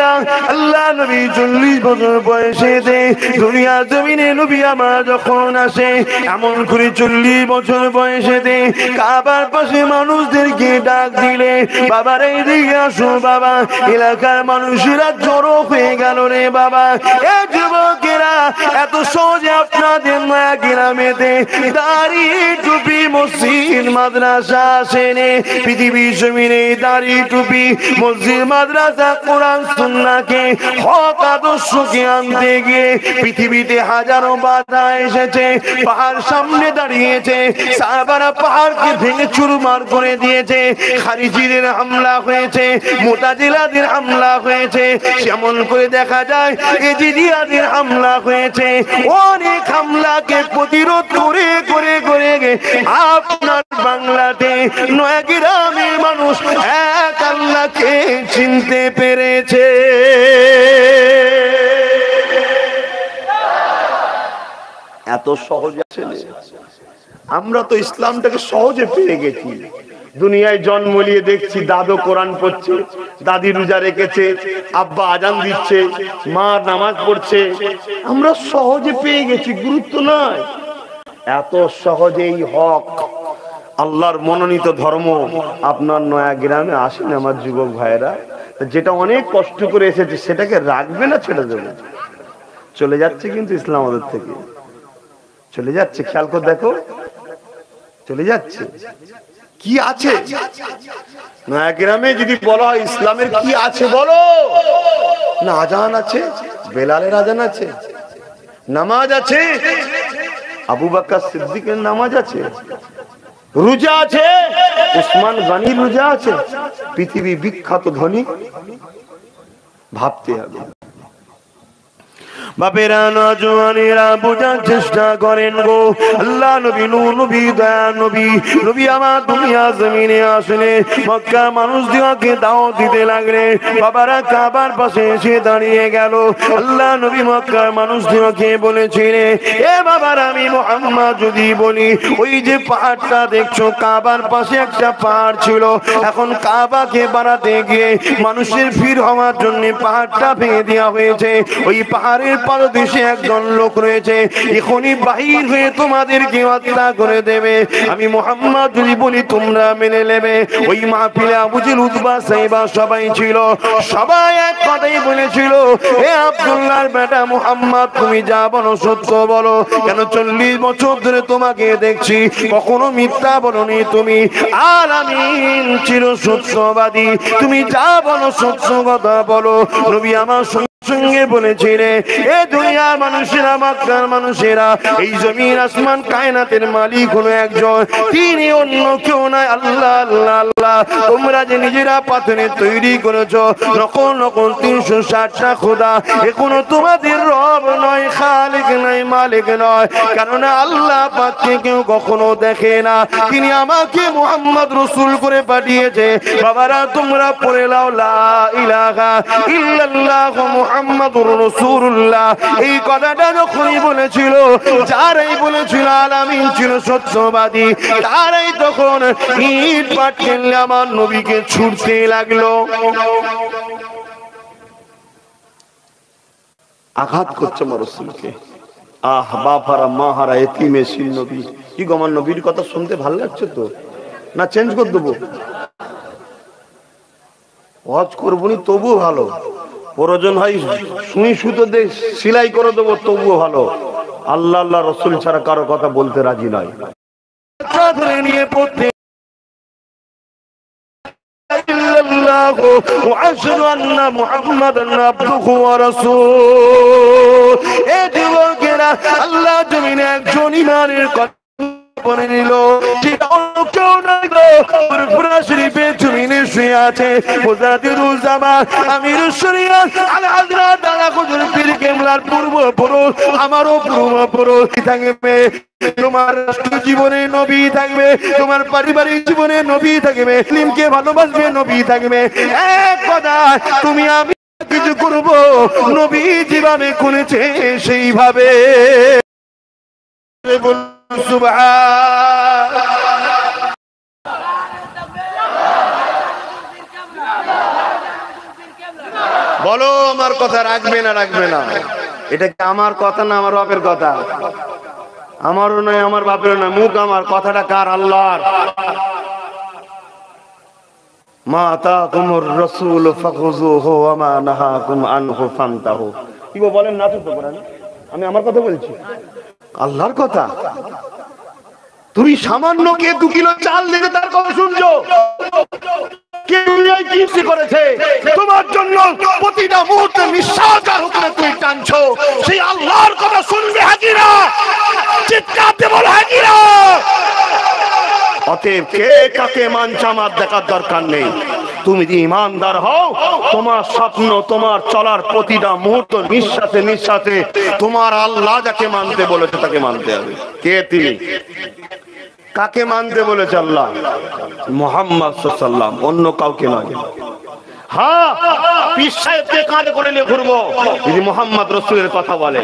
ভাইরা, আল্লাহ নবী 40 বছর বয়সেতে দুনিয়া জমিনে নবী আমার যখন আসে, এমন করে 40 বছর বয়সেতে কাবার পাশে মানুষদেরকে ডাক দিলে, বাবার এইদিকে আসো বাবা, এলাকার মানুষেরা জড়ো হয়ে গেল রে বাবা। এ যুবকেরা, এত সহজে আপনাদের মায়া গ্রামেতে দাড়ি টুপি মসজিদ মাদ্রাসা আসেনে। পৃথিবী জমিনে দাড়ি টুপি মসজিদ মাদ্রাসা কোরআন সুন্নাহকে হক আদর্শকে আনতে গিয়ে পৃথিবীতে হাজারো বাধা এসেছে। পাহাড় সামনে দাঁড়িয়েছে, সাহাবারা পাহাড়কে ভেঙে চুরমার করে দিয়েছে। খারিজিদের হামলা হয়েছে, মুতাজিলাদের হামলা হয়েছে, যেমন করে দেখা যায় এজিদিয়াদের হামলা হয়েছে। অনেক হামলাকে প্রতিরোধ করে করে করে আপনার বাংলাতে নয়াগ্রামের মানুষ এক আল্লাহকে চিনতে পেরেছে। এত সহজে আমরা তো ইসলামটাকে সহজে পেয়ে গেছি। দুনিয়ায় জন্ম নিয়ে দেখছি দাদু কোরআন পড়ছে, দাদি রোজা রেখেছে, আব্বা আজান দিচ্ছে, মা নামাজ পড়ছে। আমরা সহজে পেয়ে গেছি, গুরুত্ব নাই। এত সহজেই হক আল্লাহর মনোনীত ধর্ম আপনার নয়াগ্রামে আসেন আমার যুবক ভাইরা। যেটা অনেক কষ্ট করে এসেছে সেটাকে রাখবে না ছেড়ে দেবে? চলে যাচ্ছে কিন্তু ইসলাম আমাদের থেকে চলে যাচ্ছে। খেয়াল করে দেখো, চলে যাচ্ছে। কি আছে নয়াগ্রামে? যদি বলা হয় ইসলামের কি আছে বলো না, আজান আছে, বেলালের আজান আছে, নামাজ আছে, আবু বকর সিদ্দিকের নামাজ আছে, রোজা আছে, উসমান গনির রোজা আছে, পৃথিবী বিখ্যাত ধনী। ভাবতে হবে। বাপেরা নওজওয়ানেরা বোঝার চেষ্টা করেন গো, আল্লাহ নবী নূর নবী দয়া নবী নবী আমার দুনিয়া জমিনে আসলে মক্কা মানুষদেরকে দাওয়াত দিতে লাগলেন। বাবারা কাবার পাশে এসে দাঁড়িয়ে গেল। আল্লাহ নবী মক্কার মানুষদেরকে বলেছিলেন, এ বাবারা, আমি মুহাম্মদ যদি বলি, ওই যে পাহাড়টা দেখছো কাবার পাশে একটা পাহাড় ছিল, এখন কাবাকে বানাতে গিয়ে মানুষের ভিড় হওয়ার জন্য পাহাড়টা ভেঙে দেওয়া হয়েছে। ওই পাহাড়ের পাদদেশে একজন লোক রয়েছে, এখনই বাহির হয়ে তোমাদেরকে হত্যা করে দেবে। আমি মুহাম্মদ যদি বলি তোমরা মেনে নেবে? ওই মাহফিলে আবু জেহেল, উতবা, সাইবা সবাই ছিল। সবাই এক কথাই বলেছিল, হে আব্দুল্লাহর বেটা মুহাম্মদ, তুমি যা বলো সত্য বলো। কেন 40 বছর ধরে তোমাকে দেখছি, কখনো মিথ্যা বলনি তুমি। আর আমিন চির সত্যবাদী, তুমি যা বলো সত্য কথা বলো। নবী আমার সঙ্গে বলেছিলেন, এ দুনিয়ার মানুষেরা, মক্কার মানুষেরা, এই জমিন আসমান কায়নাতের মালিক হলো একজন, তিনি অন্য কেউ নয়, আল্লাহ আল্লাহ আল্লাহ। তোমরা যে নিজেরা পাথরে তৈরি করেছো নকল নকল 360টা খোদা, এখনো তোমাদের রব নয়, খালিক নয়, মালিক নয়। কেননা আল্লাহ পাককে কেউ কখনো দেখে না, তিনি আমাকে মুহাম্মদ রাসূল করে পাঠিয়েছে। বাবারা, তোমরা পড়ে নাও লা ইলাহা ইল্লাল্লাহ মুহাম্মাদুর রাসূলুল্লাহ। এই কথাটা যখনই বলেছিল, যারাই বলেছিল আলামিন ছিল সত্যবাদী, তারাই তখন ইট পাটকেলে আমার নবীকে ছুটতে লাগলো, আঘাত করছে আমার রাসূলকে। আহ বাপারা মাহারা এতিমে শিল নবী। কি গো, আমার নবীর কথা শুনতে ভালো লাগছে তো? না চেঞ্জ করে দেবো? ওয়াজ করবনি তবুও ভালো, প্রয়োজন হয় সুই সুতো দিয়ে সেলাই করে দেবো তবুও ভালো। আল্লাহ আল্লাহ রাসূল ছাড়া কারো কথা বলতে রাজি নয়। ধরে নিয়ে পড়তে وأشهد أن محمدا عبده ورسوله। এ যুবকেরা, আল্লাহ জমিনে একজন ইমানের কথা পড়ে নিল, সেটা অন্য কেউ নয় গো, ফুরফুরা শরীফে জমিনে শুয়ে আছে মুজাদ্দিদুজ্জামান আমিরুশ শরিয়ত আলা হযরত আলা হুজুর পীর কেবলার পূর্বপুরুষ, আমারও পূর্বপুরুষ থাকবে। তোমার রাষ্ট্র জীবনে নবী থাকবে, তোমার পারিবারিক জীবনে নবী থাকবে, মুসলিমকে ভালোবাসবে নবী থাকবে। এক কথা, তুমি আমি কিছু করব, নবী যেভাবে করেছে সেইভাবে। সুবহান। বলো আমার কথা রাখবে না রাখবে না? এটা কি আমার কথা না আমার বাপের কথা? আমারও নয় আমার বাপেরও নয়, মুখ আমার, কথাটা কার? আল্লাহর। মা আতাকুমুর রাসূল ফাখুযুহু ওয়া মা নাহাকুম আনহু ফান্তাহু। কি বলেন না তো কোরআনে? আমি আমার কথা বলছি, আল্লাহর কথা। তুমি সামান্য কে 2 কিলো চাল দিতে তার কথা শুনছো? কে দুনিয়ায় কি করেছে তোমার জন্য? প্রতিটা মুহূর্তে নিঃশ্বাসের হুকুমে তুমি টানছো, সেই আল্লাহর কথা শুনবে হাজিরা, চিৎকার দিয়ে বলো হাজিরা। অতএব কে কাকে মানছে আমার দেখার দরকার নেই। তুমি যদি ইমানদার হও, তোমার স্বপ্ন, তোমার চলার প্রতিটা মুহূর্ত, নিঃশ্বাসে নিঃশ্বাসে তোমার আল্লাহ যাকে মানতে বলেছে তাকে মানতে হবে। কে তিনি? কাকে মানতে বলেছে আল্লাহ? মুহাম্মদ সাল্লাল্লাহু আলাইহি ওয়াসাল্লাম, অন্য কাউকে নয়। হ্যাঁ, পীর সাহেবকে কাঁধে করে নিয়ে ঘুরবো যদি মুহাম্মদ রাসূলের কথা বলে,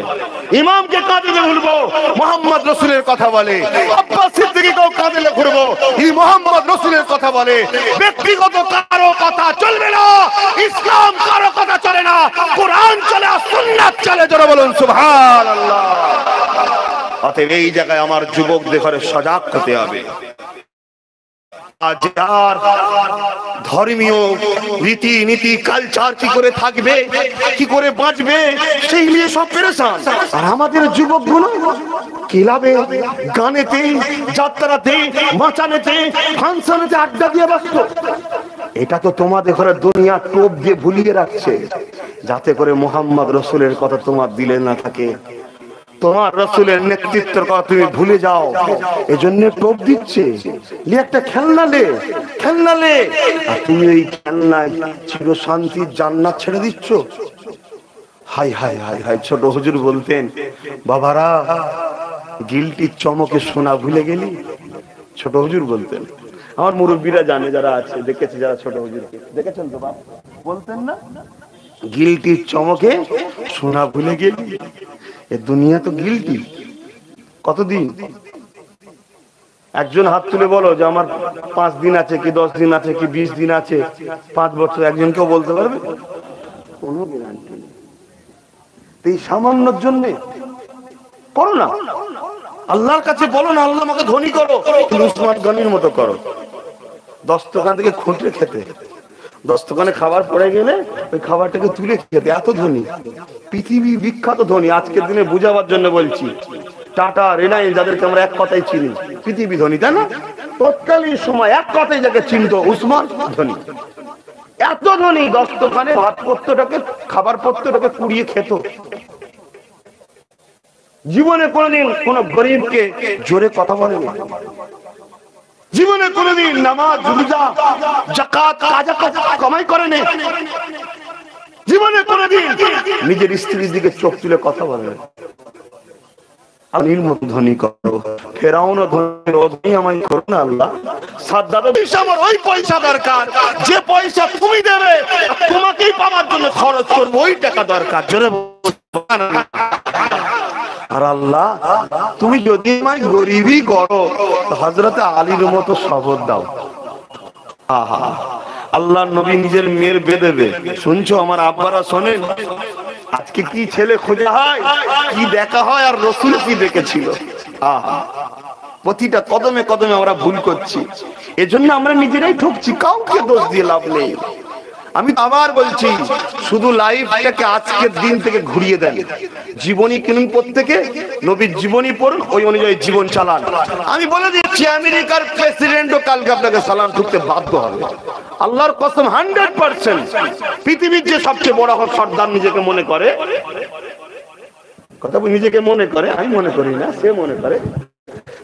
ইমামকে কাঁধে নিয়ে ঘুরবো মুহাম্মদ রাসূলের কথা বলে, আব্বাস সিদ্দিকীকেও কাঁধে নিয়ে ঘুরবো যদি মুহাম্মদ রাসূলের কথা বলে। ব্যক্তিগত কারো কথা চলবে না, ইসলাম কারো কথা চলে না, কোরআন চলে আর সুন্নাত চলে। যারা বলুন সুবহানাল্লাহ। অতএব এই জায়গায় আমার যুবকদের ঘরে সজাগ হতে হবে। যার ধর্মীয় রীতি নীতি কালচার কি করে থাকবে, কি করে বাঁচবে, সেই নিয়ে সব পেরেশান। আর আমাদের যুবকগুলো ক্লাবে, গানেতে, যাত্রাতে, মাচানেতে, ফাংশনেতে আড্ডা দিয়ে ব্যস্ত। এটা তো তোমাদের ঘরে দুনিয়া টোপ দিয়ে ভুলিয়ে রাখছে, যাতে করে মুহাম্মদ রাসূলের কথা তোমার দিলে না থাকে, তোমার রাসূলের নেতৃত্বের কথা তুমি ভুলে যাও। এজন্য টোপ দিচ্ছে, একটা খেলনা লে, আর তুমি এই খেলনায় চির শান্তির জান্নাত ছেড়ে দিচ্ছ। High high high high. ছোট হুজুর বলতেন, বাবারা গিলটির চমকে সোনা ভুলে গেলি। ছোট হুজুর বলতেন, আমার মুরব্বীরা জানে, যারা আছে, দেখেছে যারা, ছোট হুজুরকে দেখেছেন তো বাপ, বলতেন না, গিলটির চমকে সোনা ভুলে গেলি। এ দুনিয়া তো গিলটি। কতদিন? একজন হাত তুলে বলো যে আমার 5 দিন আছে, কি 10 দিন আছে, কি 20 দিন আছে, 5 বছর। একজন কেউ বলতে পারবে? কোনো গ্যারান্টি নেই। এই সামান্যর জন্য করো না, আল্লাহর কাছে বলো না, আল্লাহ আমাকে ধনী করো, উসমান গনির মতো করো। দস্তখান থেকে খুঁটে খেতে, দস্তখানে খাবার পড়ে গেলে ওই খাবারটাকে তুলে খেতে, এত ধনী, পৃথিবী বিখ্যাত ধনী। আজকের দিনে বুঝাবার জন্য বলছি, টাটা, রিলায়েন্স, যাদেরকে আমরা এক কথাই চিনি, পৃথিবী ধনী, তাই না? তৎকালীন সময় এক কথাই যাকে চিনত, উসমান ধনী। এত ধনী, দস্তখানে ভাত পত্রটাকে, খাবার পত্রটাকে কুড়িয়ে খেত। জীবনে কোনোদিন কোন গরিবকে জোরে কথা বলেনি, জীবনে কোনোদিন নামাজ, রোজা, যাকাত, কাজা কামাই করেনি, জীবনে কোনোদিন নিজের স্ত্রীর দিকে চোখ তুলে কথা বলে। আনির মতো ধনী করো, ফেরাউন ধনী আমায় করো না আল্লাহ। সাদ্দাত আমার ওই পয়সা দরকার, যে পয়সা তুমি দেবে, তোমাকেই পাওয়ার জন্য খরচ করবো, ওই টাকা দরকার। জোরে আর আল্লাহ, তুমি যদি আমায় গরিবই করো, হযরত আলীর মতো শপথ দাও। আহা, আল্লাহ নবী নিজের মেয়ের বেদেবে। শুনছো আমার আব্বারা, শোনেন, আজকে কি ছেলে খোঁজা হয়, কি দেখা হয়, আর রাসূল কি দেখেছিল। আহা, প্রতিটা কদমে কদমে আমরা ভুল করছি, এজন্য আমরা নিজেরাই ঠকছি, কাউকে দোষ দিয়ে লাভ নেই। আমি আবার বলছি, শুধু লাইফটাকে আজকের দিন থেকে ঘুরিয়ে দেন, জীবনী কিনুন, প্রত্যেকে নবীর জীবনী পড়ুন, ওই অনুযায়ী জীবন চালান। আমি বলে দিচ্ছি, আমেরিকার প্রেসিডেন্টও কালকে আপনাকে সালাম ঠুকতে বাধ্য হবে, আল্লাহর কসম, 100%। পৃথিবীর যে সবচেয়ে বড় সর্দার নিজেকে মনে করে, কথা নিজেকে মনে করে, আমি মনে করি না, সে মনে করে,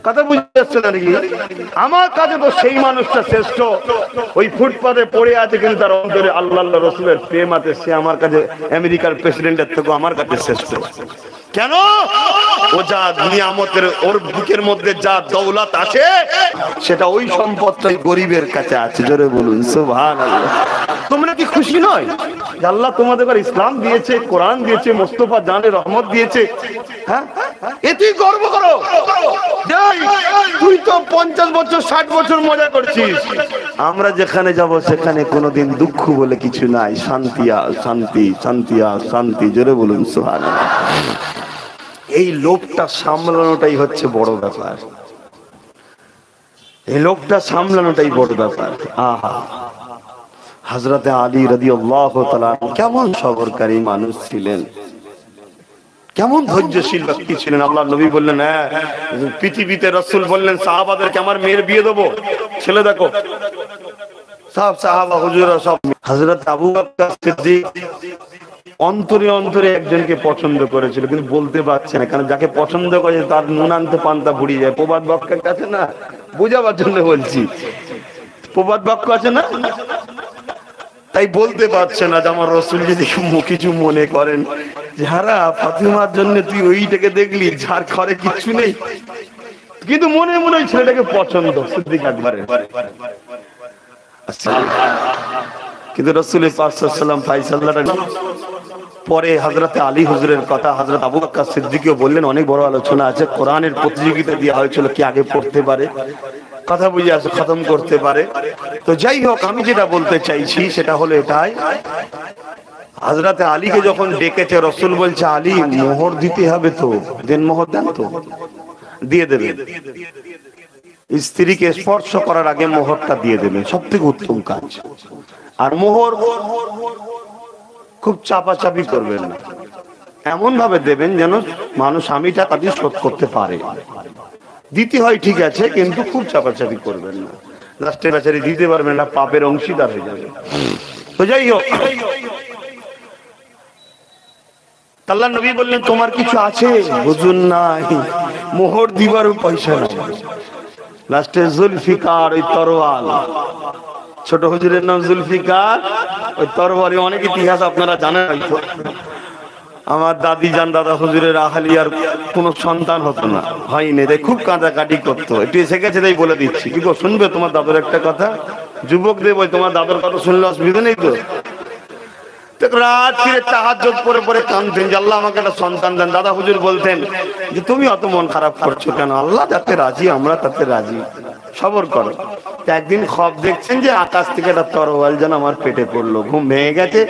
কথা বুঝতে পারছে না নাকি? আমার কাছে তো সেই মানুষটা শ্রেষ্ঠ, ওই ফুটপাতে পড়ে আছে, কিন্তু তার অন্তরে আল্লাহ রাসূলের প্রেম আছে। সে আমার কাছে আমেরিকার প্রেসিডেন্টের থেকে আমার কাছে শ্রেষ্ঠ। কেন? ও যা নিয়ামতের ওর বুকের মধ্যে যা দৌলত আছে সেটা ওই সম্পদটাই গরিবের কাছে আছে। জোরে বলুন সুবহানাল্লাহ। তোমরা কি খুশি নয় যে আল্লাহ তোমাদের ইসলাম দিয়েছে, কোরআন দিয়েছে, মোস্তফা জানে রহমত দিয়েছে? হ্যাঁ, এতেই গর্ব করো। তুই তো 50 বছর 60 বছর মজা করছিস, আমরা যেখানে যাব সেখানে কোনোদিন দুঃখ বলে কিছু নাই, শান্তি আর শান্তি, শান্তি আর শান্তি। জোরে বলুন সুবহানাল্লাহ। এই লোকটা সামলানোটাই হচ্ছে বড় ব্যাপার, এই লোকটা সামলানোটাই বড় ব্যাপার। আহা, হযরতে আলী রাদিয়াল্লাহু তাআলা কেমন সবরকারী মানুষ ছিলেন, কেমন ধৈর্যশীল ব্যক্তি ছিলেন। আল্লাহ নবী বললেন, হ্যাঁ পৃথিবীতে রাসূল বললেন সাহাবাদেরকে আমার মেয়ের বিয়ে দেবো, ছেলে দেখো। সব সাহাবা হুজুররা সব। হযরত আবু বকর সিদ্দিক অন্তরে অন্তরে একজনকে পছন্দ করেছিল, কিন্তু বলতে পারছে না, কারণ যাকে পছন্দ করে তার নুন আনতে পান্তা ফুরিয়ে যায়। প্রবাদ বাক্যের কাছে না, বোঝাবার জন্য বলছি, প্রবাদ বাক্য আছে না, তাই বলতে পারছে না যে আমার রাসূল যদি কিছু মনে করেন, যারা ফাতিমার জন্য তুই ওইটাকে দেখলি যার ঘরে কিছু নেই, কিন্তু মনে মনে ওই ছেলেটাকে পছন্দ সিদ্দিক আকবরের। কিন্তু রাসূল পাক সাল্লাল্লাহু আলাইহি ওয়াসাল্লাম ফায়সালাটা পরে হযরতে আলী হুজুরের কথা হযরত আবু বকর সিদ্দিকও বললেন, অনেক বড় আলোচনা আছে, কোরআনের প্রতিযোগিতা দেওয়া হয়েছিল কে আগে পড়তে পারে, কথা বুঝে আসে খতম করতে পারে। তো যাই হোক, আমি যেটা বলতে চাইছি সেটা হলো এটাই, হযরতে আলীকে যখন ডেকেছে রাসূল বলছে, আলী মোহর দিতে হবে তো, দেন মোহর দেন তো, দিয়ে দেবে। স্ত্রীকে স্পর্শ করার আগে মোহরটা দিয়ে দেবেন, সবথেকে উত্তম কাজ। আর মোহর খুব চাপাচাপি করবেন না, এমন ভাবে দেবেন যেন মানুষ স্বামীটা তাকে শোধ করতে পারে। দিতে হয় ঠিক আছে, কিন্তু খুব চাপাচাপি করবেন না, লাস্টে বেচারি দিতে পারবেন না, পাপের অংশীদার হয়ে যাবে। তো যাই হোক, আল্লাহ নবী বললেন তোমার কিছু আছে? হুজুর নাই, মোহর দিবারও পয়সা নাই। লাস্টে জুলফিকার, ওই তরোয়াল, ছোট হুজুরের নাম জুলফিকার, ওই তরবারি। অনেক ইতিহাস আপনারা জানেন হয়তো। আমার দাদি জান দাদা হুজুরের আহলিয়ার কোন সন্তান হতো না, হয়নি, তাই খুব কাঁদাকাটি করতো। একটু এসে গেছে তাই বলে দিচ্ছি। কি গো শুনবে তোমার দাদুর একটা কথা? যুবকদের বই, তোমার দাদুর কথা শুনলে অসুবিধা নেই তো? রাত ফিরে তাহাজ্জুদ পড়ে পড়ে কাঁদতেন যে আল্লাহ আমাকে একটা সন্তান দেন। দাদা হুজুর বলতেন যে তুমি অত মন খারাপ করছো কেন, আল্লাহ যাতে রাজি আমরা তাতে রাজি, সবর করো। একদিন খব দেখছেন যে আকাশ থেকে একটা তরোয়াল যেন আমার পেটে পড়লো, ঘুম ভেঙে গেছে,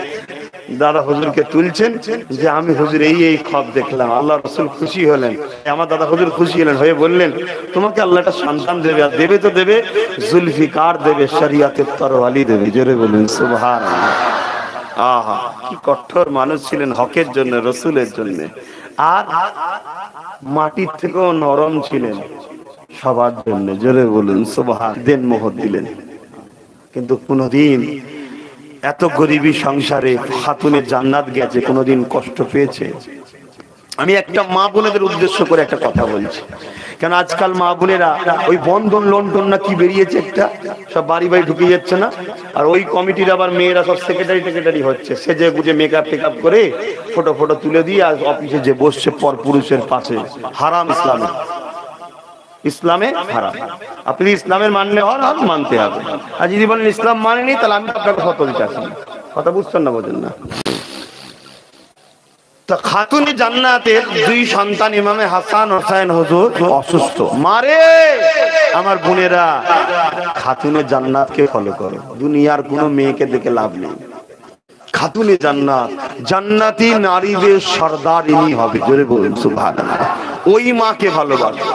দাদা হুজুরকে তুলছেন যে আমি হুজুর এই এই খব দেখলাম। আল্লাহ রাসূল খুশি হলেন, আমার দাদা হুজুর খুশি হলেন, হয়ে বললেন তোমাকে আল্লাহ একটা সন্তান দেবে, আর দেবে তো দেবে জুলফিকার দেবে, শরিয়াতের তরোয়ালি দেবে। জোরে বলুন সুবহানাল্লাহ। আহা, কি কঠোর মানুষ ছিলেন হকের জন্য, রসুলের জন্য। আর মাটির থেকেও নরম ছিলেন সবার জন্য। জোরে বলুন সুবহান। দেন মোহর দিলেন, কিন্তু কোনদিন এত গরিবী সংসারে খাতুনে জান্নাত গেছে, কোনদিন কষ্ট পেয়েছে? আমি একটা মা বোনেদের উদ্দেশ্য করে একটা কথা বলছি, কেন আজকাল মা বোনেরা ওই বন্ধন লোন টোন না কি বেরিয়েছে একটা, সব বাড়ি বাড়ি ঢুকে যাচ্ছে না, আর ওই কমিটির আবার মেয়েরা সব সেক্রেটারি হচ্ছে, সেজে গুজে মেকআপ টেকআপ করে ফটো ফটো তুলে দিয়ে আর অফিসে যে বসছে পর পুরুষের পাশে। হারাম ইসলামে, ইসলামে হারাম। আপনি ইসলামের মানলে হন, মানতে হবে। আর যদি বলেন ইসলাম মানেনি, তাহলে আমি আপনাকে ফটো দিতে আসি। কথা বুঝছেন না, বোঝেন না? খাতুনে জান্নাতের দুই সন্তান ইমামে হাসান হোসেন হুজুর অসুস্থ। মারে আমার বোনেরা, খাতুনে জান্নাতকে ফলো করো, দুনিয়ার কোনো মেয়েকে দেখে লাভ নেই। খাতুনে জান্নাত, জান্নাতি নারীদের সর্দারিনী হবে। জোরে বলুন সুবহানাল্লাহ। ওই মাকে ভালোবাসো।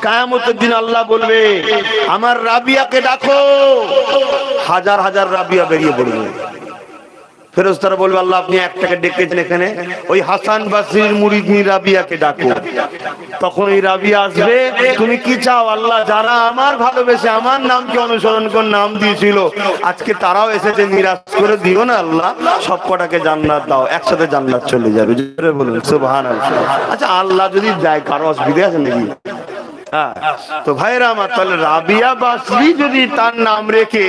কিয়ামতের দিন আল্লাহ বলবে আমার রাবিয়াকে ডাকো, হাজার হাজার রাবিয়া বেরিয়ে পড়বে। ফেরেশতারা বলবে আল্লাহ আপনি একটাকে ডেকেছেন এখানে, ওই হাসান বাসরীর মুরিদনি রাবিয়াকে ডাকো। তখন ওই রাবিয়া আসবে, তুমি কি চাও? আল্লাহ যারা আমার ভালোবেসে আমার নামকে অনুসরণ করে নাম দিয়েছিল, আজকে তারাও এসেছে, নিরাশ করে দিও না আল্লাহ, সব কটাকে জান্নাত দাও, একসাথে জান্নাত চলে যাবে। জোরে বলুন সুবহানাল্লাহ। আচ্ছা আল্লাহ যদি দেয়, কারো অসুবিধা আছে নাকি? তো ভাইরা আমার, তাহলে রাবিয়া বাসরি যদি তার নাম রেখে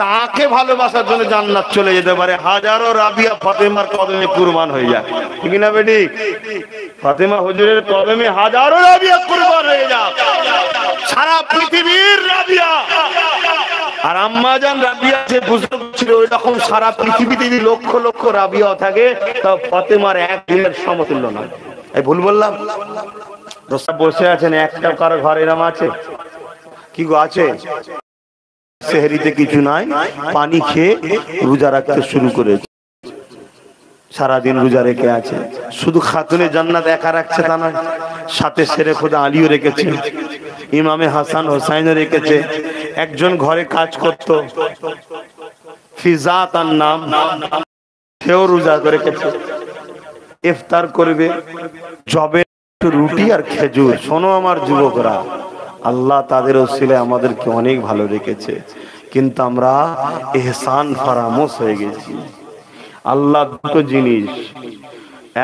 তাকে ভালোবাসার জন্য জান্নাত চলে যেতে পারে, হাজারো রাবিয়া ফাতেমার কদমে কুরবান হয়ে যায়, ঠিক না বেটি? ফাতেমা হুজুরের কদমে হাজারো রাবিয়া কুরবান হয়ে যায়, সারা পৃথিবীর রাবিয়া। আর আম্মা জান রাবিয়া যে বুঝতে ছিল ওই রকম সারা পৃথিবীতে যদি লক্ষ লক্ষ রাবিয়া থাকে, তা ফাতেমার একদিনের সমতুল্য নয়। এই ভুল বললাম? বসে আছেন, একটা কারো ঘর এরম আছে কি গো? আছে? সেহরিতে কিছু নাই, পানি খেয়ে রোজা রাখতে শুরু করেছে, সারাদিন রোজা রেখে আছে। শুধু খাতুনে জান্নাত একা রাখছে তা নয়, সাথে সেরে খোদা আলীও রেখেছে, ইমামে হাসান হোসাইনও রেখেছে। একজন ঘরে কাজ করত, ফিজা তার নাম, সেও রোজা রেখেছে। ইফতার করবে, জবে রুটি আর খেজুর। শোনো আমার যুবকরা, আল্লাহ তাদের ওসিলায় আমাদেরকে অনেক ভালো রেখেছে, কিন্তু আমরা ইহসান ফারামোশ হয়ে গেছি। আল্লাহ দুটো জিনিস,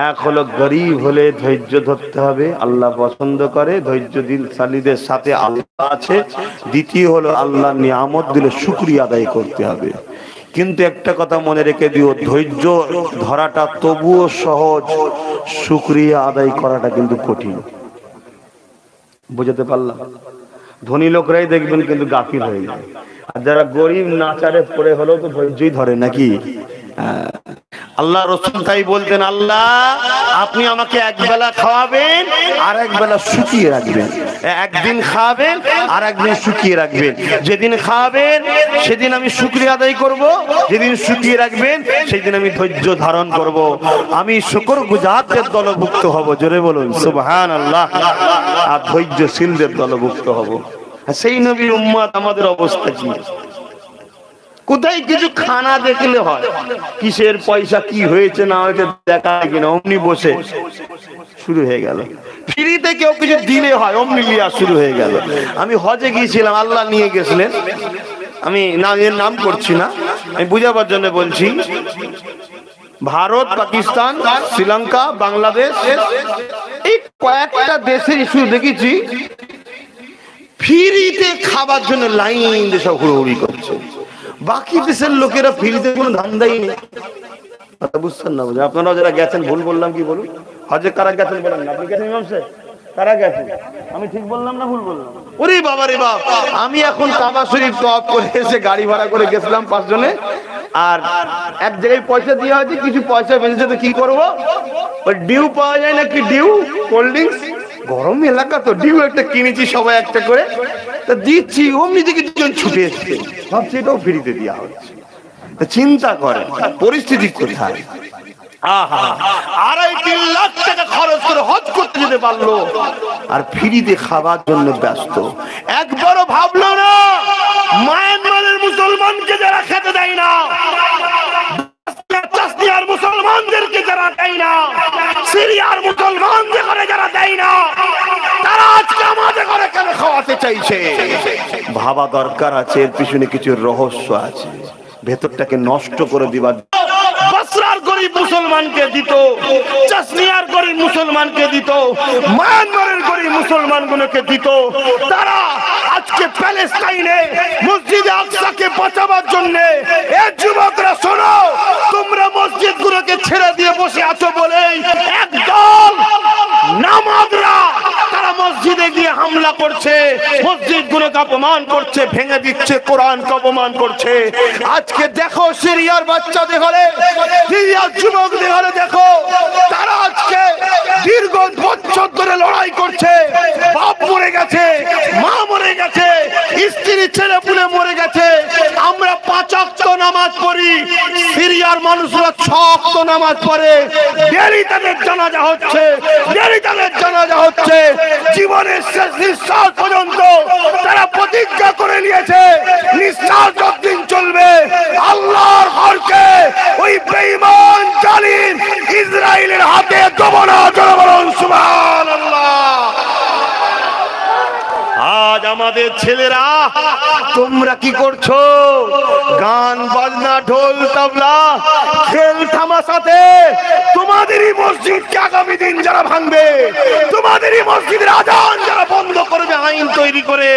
এক হলো গরিব হলে ধৈর্য ধরতে হবে, আল্লাহ পছন্দ করে ধৈর্যশীলদের সাথে আল্লাহ আছে। দ্বিতীয় হলো আল্লাহ নিয়ামত দিলে শুকরিয়া আদায় করতে হবে। কিন্তু একটা কথা মনে রেখে দিও, ধৈর্য ধরাটা তবুও সহজ, শুকরিয়া আদায় করাটা কিন্তু কঠিন। বুঝতে পারলাম? ধনী লোকরাই দেখবেন কিন্তু গাফিল হয়ে যায়, আর যারা গরিব নাচারে পড়ে হলেও তো ধৈর্যই ধরে নাকি। আল্লাহ রাসূল তাই বলতেন, আল্লাহ আপনি আমাকে একবেলা খাওয়াবেন আর একবেলা শুকিয়ে রাখবেন, একদিন খাওয়াবেন আর একদিন শুকিয়ে রাখবেন। যেদিন খাওয়াবেন সেদিন আমি শুকরিয়া আদায় করব, যেদিন শুকিয়ে রাখবেন সেদিন আমি ধৈর্য ধারণ করব, আমি শুকরগুজারদের দলভুক্ত হব। জোরে বলুন সুবহানাল্লাহ। আর ধৈর্যশীলদের দলভুক্ত হব। সেই নবীর উম্মত আমাদের অবস্থা কি? কোথায় কিছু খানা দেখলে হয়, কিসের পয়সা কি হয়েছে না হয়েছে দেখা কিনা, অমনি বসে শুরু হয়ে গেল। ফ্রিতে কেউ কিছু দিলে হয়, অমনি লিয়া শুরু হয়ে গেল। আমি হজে গিয়েছিলাম, আল্লাহ নিয়ে গেছিলেন, আমি এর নাম করছি না, আমি বুঝাবার জন্য বলছি। ভারত, পাকিস্তান, শ্রীলঙ্কা, বাংলাদেশ, এই কয়েকটা দেশে ইস্যু দেখেছি ফ্রিতে খাবার জন্য লাইন দিয়ে সব হুড়োহুড়ি করছে। বাকি দেশের লোকেরা ফ্রিতে কোনো ধান্দাই নেই। বুঝছেন না? আপনারা যারা গেছেন, ভুল বললাম কি বলুন? হজে কারা গেছেন বলেন? আপনি গেছেন ইমাম সাহেব? কারা গেছেন? আমি ঠিক বললাম না ভুল বললাম? ওরে বাবা রে বাপ, আমি এখন কাবা শরীফ তওয়াফ করে এসে গাড়ি ভাড়া করে গেছিলাম 5 জনে, আর এক জায়গায় পয়সা দেওয়া হয়েছে, কিছু পয়সা বেঁচেছে, তো কি করবো? ওই ডিউ পাওয়া যায় না কি, ডিউ কোল্ড ড্রিঙ্কস, গরম এলাকা তো ডিউ একটা কিনেছি সবাই একটা করে, তা দিচ্ছি, অমনি থেকে দুজন ছুটে এসছে, ভাবছি এটাও ফ্রিতে দেওয়া হচ্ছে। চিন্তা করেন পরিস্থিতি কোথায়। আহা, 2.5-3 লাখ টাকা খরচ করে হজ করতে যেতে পারলো, আর ফ্রিতে খাবার জন্য ব্যস্ত। একবারও ভাবলো না মায়ানমারের মুসলমানকে যারা খেতে দেয় না, চাসনিয়ার মুসলমানদেরকে যারা দেয় না, সিরিয়ার মুসলমানদের ঘরে যারা দেয় না, তারা আজকে আমাদের ঘরে কেন খাওয়াতে চাইছে? ভাবা দরকার আছে, এর পিছনে কিছু রহস্য আছে, ভেতরটাকে নষ্ট করে দিবার। বসরার গরিব মুসলমানকে দিত, চাসনিয়ার গরিব মুসলমানকে দিত, মায়ানমারের গরিব মুসলমানগুলোকে দিত। তারা আজকে প্যালেস্টাইনে মসজিদে আকসাকে বাঁচাবার জন্য, এই যুবকরা শোনো, তোমরা মসজিদগুলোকে ছেড়ে দিয়ে বসে আছো বলেই একদল নামাজরা তারা মসজিদে গিয়ে হামলা করছে, মসজিদগুলোকে অপমান করছে, ভেঙে দিচ্ছে, কোরআনকে অপমান করছে। আজকে দেখো সিরিয়ার বাচ্চাদের ঘরে, সিরিয়ার যুবকদের ঘরে দেখো, তারা আজকে দীর্ঘ বছর ধরে লড়াই করছে। বাপ মরে গেছে, মা মরে গেছে, স্ত্রী ছেলে পুলে মরে গেছে। আমরা 5 ওয়াক্ত নামাজ পড়ি, সিরিয়ার মানুষরা 6 ওয়াক্ত নামাজ পড়ে। ডেলি তাদের জানাজা হচ্ছে, ডেলি তাদের জানাজা হচ্ছে। জীবনের শেষ নিঃশ্বাস পর্যন্ত তারা প্রতিজ্ঞা করে নিয়েছে, নিঃশ্বাস যতদিন চলবে আল্লাহর ঘরকে ওই বেঈমান জালিম ইসরায়েলের হাতে দেব না। বলুন সুবহানাল্লাহ। আজ আমাদের ছেলেরা তোমরা কি করছো? গান বাজনা ঢোল তবলা খেল তামাশাতে তোমাদেরই মসজিদকে আগামী দিন যারা ভাঙবে, তোমাদেরই মসজিদের আজান যারা বন্ধ করবে আইন তৈরি করে,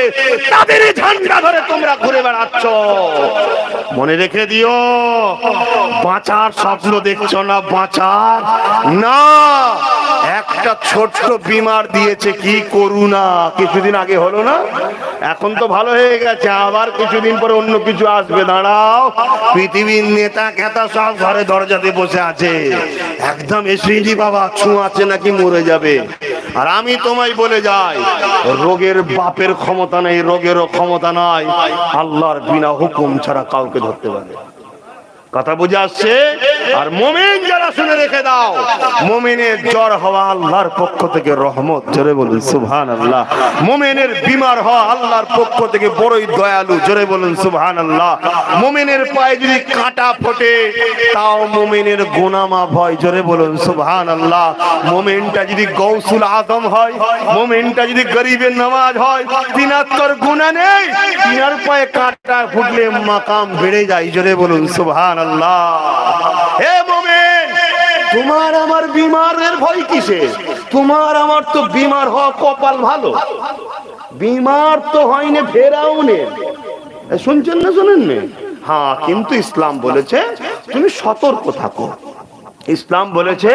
তাদেরই ঝান্ডা ধরে তোমরা ঘুরে বেড়াচ্ছ। মনে রেখে দিও, বাঁচার স্বপ্ন দেখছো না, বাঁচার না। একটা ছোট্ট বিমার দিয়েছে, কি করুণা, কিছুদিন আগে হলো না, এখন তো ভালো হয়ে গেছে, আবার কিছুদিন পরে অন্য কিছু আসবে। দাঁড়াও, পৃথিবীর নেতা খেতা সব ঘরে দরজাতে বসে আছে, একদম এসেছি বাবা, ছুঁয়াছে নাকি মরে যাবে। আর আমি তোমায় বলে যাই, রোগের বাপের ক্ষমতা নেই, রোগেরও ক্ষমতা নাই, আল্লাহর বিনা হুকুম ছাড়া কাউকে ধরতে পারে। কথা বুঝে আসছে? আর মুমিন যারা, শুনে রেখে দাও, মুমিনের জ্বর হওয়া আল্লাহর পক্ষ থেকে রহমত, জোরে বলুন সুবহানাল্লাহ। মুমিনের বিমার হওয়া আল্লাহর পক্ষ থেকে বড়ই দয়ালু, জোরে বলুন সুবহানাল্লাহ। মুমিনের পায়ে যদি কাঁটা ফোটে তাও মুমিনের গুনাহ মাফ হয়, জোরে বলুন সুবহানাল্লাহ। মুমিনটা যদি গৌসুল আজম হয়, মুমিনটা যদি গরিবের নামাজ হয়, তিনার তোর গুনাহ নেই, তিনার পায়ে কাঁটা ফুটলে মাকাম বেড়ে যায়, জোরে বলুন সুবহানাল্লাহ। হে মুমিন, তোমার আমার বিমারের ভয় কিসে? তোমার আমার তো বিমার হওয়া কপাল ভালো, বিমার তো হয়নি ফেরাউনের। শুনছেন না, শুনেন না? হ্যাঁ, কিন্তু ইসলাম বলেছে তুমি সতর্ক থাকো। ইসলাম বলেছে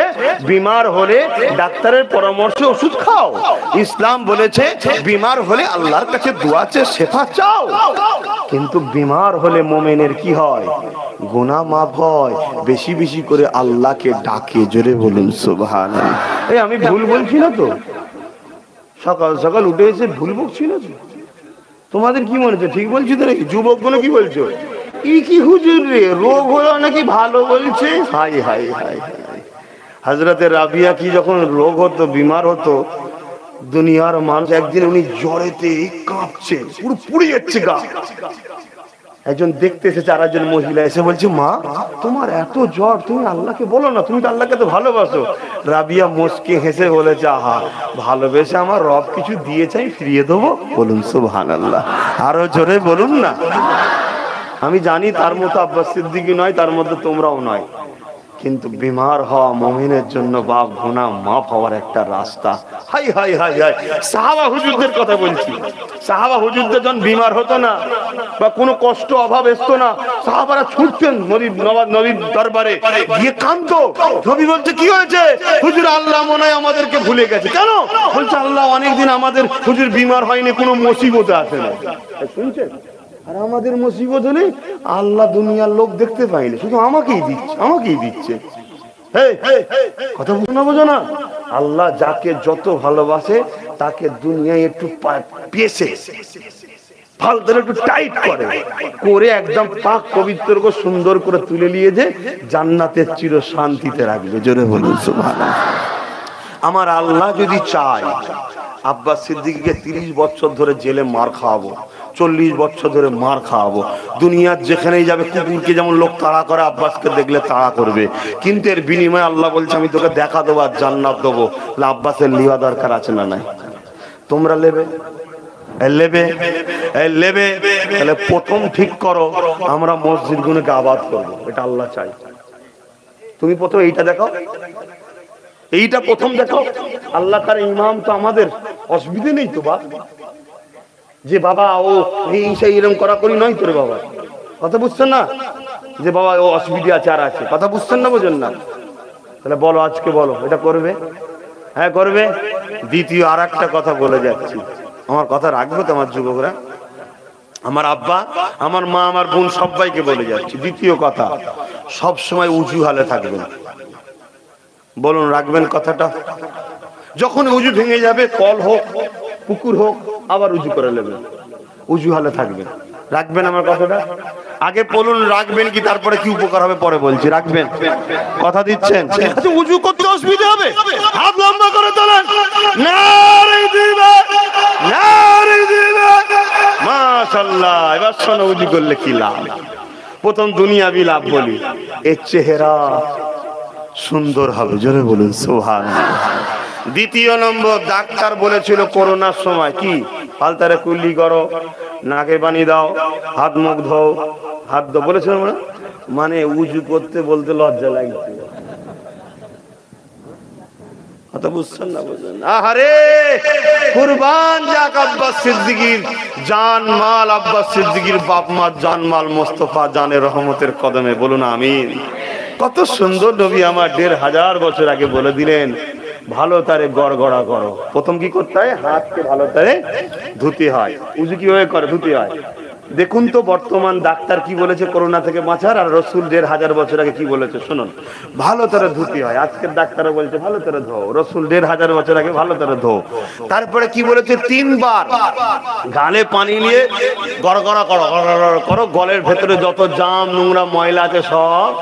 বিমার হলে ডাক্তারের পরামর্শে ওষুধ খাও। ইসলাম বলেছে বিমার হলে আল্লাহর কাছে দোয়া চেয়ে শেফা চাও। কিন্তু বিমার হলে মুমিনের কি হয়? গুনাহ মাফ হয়, বেশি বেশি করে আল্লাহকে ডাকে, জোরে বলুন সুবহানাল্লাহ। এই আমি ভুল বলছি না তো? সকাল সকাল উঠে এসে ভুল বকছি না তো? তোমাদের কি মনে হচ্ছে ঠিক বলছি তো নাকি? যুবকগুলো কি বলছো? কি হুজুর রে, রোগ হলো নাকি ভালো বলছে? High high high high. হযরতে রাবিয়া কি যখন রোগ হতো, বিমার হতো, দুনিয়ার মানুষ, একদিন উনি জ্বরেতে কাঁপছে, পুরো পুড়ে যাচ্ছে গা। একজন দেখতে এসেছে, আর একজন মহিলা এসে বলছে, মা তোমার এত জ্বর, তুমি আল্লাহকে বলো না, তুমি তো আল্লাহকে তো ভালোবাসো। রাবিয়া মুস্কি হেসে বলেছে, আহা, ভালোবেসে আমার রব কিছু দিয়েছে, আমি ফিরিয়ে দেবো। বলুন সুবহানাল্লাহ, আরো জোরে বলুন না। আমি জানি তার মতো আব্বাস সিদ্দিকী নয়, তার মধ্যে তোমরাও নয়, কিন্তু বিমার হওয়া মুমিনের জন্য বাপ গুনাহ মাফ হওয়ার একটা রাস্তা। High high high high. সাহাবা হুজুরদের কথা বলছি, সাহাবা হুজুরদের যখন বিমার হতো না বা কোনো কষ্ট অভাব আসতো না, সাহাবারা ছুটতেন নবীর দরবারে গিয়ে কাঁদতো। নবী বলছে, কি হয়েছে? হুজুর, আল্লাহ মনে হয় আমাদেরকে ভুলে গেছে। কেন? বলছে, আল্লাহ অনেকদিন আমাদের হুজুর বিমার হয়নি, কোনো মুসিবতে আসে না। শুনছেন? আর আমাদের মুসিবত হলে আল্লাহ দুনিয়ার লোক দেখতে পাইলে শুধু আমাকেই দিচ্ছে, আমাকেই দিচ্ছে। কথা বোঝো না? আল্লাহ যাকে যত ভালোবাসে তাকে দুনিয়ায় একটু পেছে ফালতু একটু টাইট করে করে একদম পাক পবিত্র করে সুন্দর করে তুলে নিয়ে যে জান্নাতের চির শান্তিতে রাখবে। জোরে বলুন সুবহানাল্লাহ। আমার আল্লাহ যদি চায়, আব্বাস সিদ্দিকীকে 30 বছর ধরে জেলে মার খাওয়াবো, 40 বছর ধরে মার খাওয়াবো, দুনিয়ার যেখানেই যাবে, কুকুরকে যেমন লোক তাড়া করে, আব্বাসকে দেখলে তাড়া করবে, কিন্তু এর বিনিময়ে আল্লাহ বলছে আমি তোকে দেখা দেবো আর জান্নাত দেবো। আব্বাসের লিওয়া দরকার আছে না নাই? তোমরা নেবে নেবে নেবে? তাহলে প্রথম ঠিক করো, আমরা মসজিদ গুলোকে আবাদ করবো, এটা আল্লাহ চাই। তুমি প্রথম এইটা দেখাও, এইটা প্রথম দেখাও। আল্লাহ তার ইমাম তো আমাদের, অসুবিধে নেই তো বা, যে বাবা ও এই সেই এরকম করা করি নয় তোর বাবা। কথা বুঝছেন না? যে বাবা ও অসুবিধা আছে আর আছে, কথা বুঝছেন না, বোঝেন না? তাহলে বলো, আজকে বলো এটা করবে? হ্যাঁ করবে। দ্বিতীয় আর একটা কথা বলে যাচ্ছি, আমার কথা রাখবো তো আমার যুবকরা, আমার আব্বা, আমার মা, আমার বোন, সবাইকে বলে যাচ্ছি। দ্বিতীয় কথা, সব সময় উঁচু হালে থাকবেন। বলুন, রাখবেন কথাটা? যখন উজু ভেঙে যাবে, কল হোক পুকুর হোক, আবার উজু করে নেবেন, উজু হালে থাকবেন। রাখবেন আমার কথাটা? আগে বলুন রাখবেন কি, তারপরে কি উপকার হবে পরে বলছি। রাখবেন? কথা দিচ্ছেন? আচ্ছা, উজু করতে অসুবিধা হবে? হাত লম্বা করে তোলেন, নারে দিবেন, নারে দিবেন। মাশাআল্লাহ। এবার শোনো, উজু করলে কি লাভ? প্রথম দুনিয়াবি লাভ বলি, এর চেহারা সুন্দর হবে। জোরে বলুন সুবহানাল্লাহ। দ্বিতীয় নম্বর, ডাক্তার বলেছিল করোনার সময় কি আলতারে কুলি করো, নাকে পানি দাও, হাত মুখ ধো, হাত ধো বলেছিলাম না, মানে উজু করতে বলতে লজ্জা লাগছে। কথা বুঝছেন না? বুঝছেন? আহারে কুরবান যাক আব্বাস সিদ্দিকীর জান মাল, আব্বাস সিদ্দিকীর বাপ মা জান মাল মোস্তফা জানের রহমতের কদমে, বলুন আমিন। কত সুন্দর নবী আমার 1500 বছর আগে বলে দিলেন, ভালো তারে গড়গড়া করো। প্রথম কি করতে হয়? হাতকে ভালো তারে ধুতে হয়। উজু কিভাবে করে? ধুতে হয়। দেখুন তো বর্তমান ডাক্তার কি বলেছে করোনা থেকে বাঁচার, আর রসুল 1500 বছর আগে কি বলেছে শুনুন। ভালো তারে ধুতে হয়। আজকের ডাক্তারও বলছে ভালো তারে ধো, রসুল 1500 বছর আগে ভালো তারে ধো। তারপরে কি বলেছে? 3 বার গালে পানি নিয়ে গড়গড়া করো, গড়গড়া করো, গলের ভেতরে যত জাম নোংরা ময়লা আছে সব